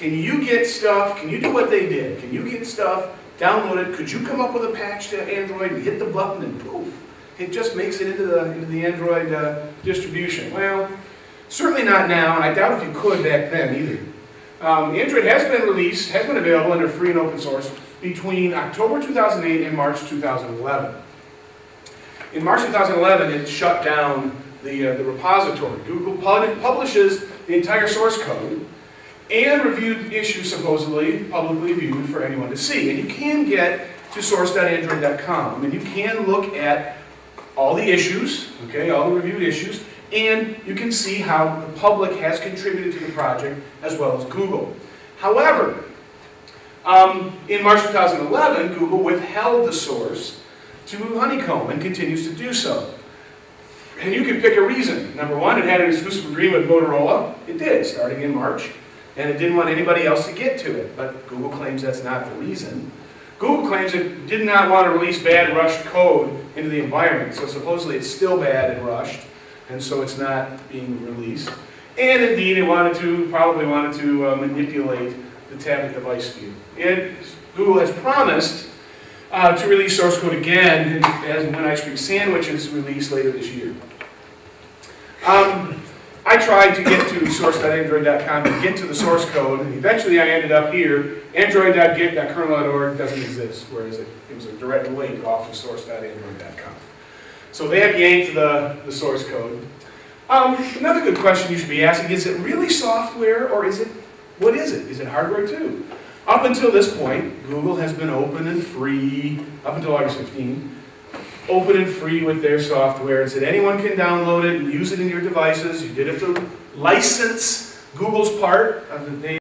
can you get stuff, can you do what they did? Can you get stuff, download it? Could you come up with a patch to Android and hit the button and poof, it just makes it into the Android distribution? Well, certainly not now, and I doubt if you could back then either. Android has been released, has been available under free and open source between October 2008 and March 2011. In March 2011, it shut down the repository. Google publishes the entire source code and reviewed issues supposedly publicly viewed for anyone to see. And you can get to source.android.com and you can look at all the issues, okay, all the reviewed issues, and you can see how the public has contributed to the project as well as Google. However, in March 2011, Google withheld the source to Honeycomb and continues to do so. And you can pick a reason. Number one, it had an exclusive agreement with Motorola. It did, starting in March. And it didn't want anybody else to get to it. But Google claims that's not the reason. Google claims it did not want to release bad, rushed code into the environment. So supposedly it's still bad and rushed, and so it's not being released. And indeed, it probably wanted to manipulate the tablet device view. And Google has promised to release source code again as when Ice Cream Sandwich is released later this year. I tried to get to source.android.com and get to the source code, and eventually I ended up here. Android.git.kernel.org doesn't exist, whereas it was a direct link off of source.android.com. So they have yanked the source code. Another good question you should be asking, is it really software, or what is it? Is it hardware too? Up until this point, Google has been open and free, up until August 15, open and free with their software. It said anyone can download it and use it in your devices. You did have to license Google's part of the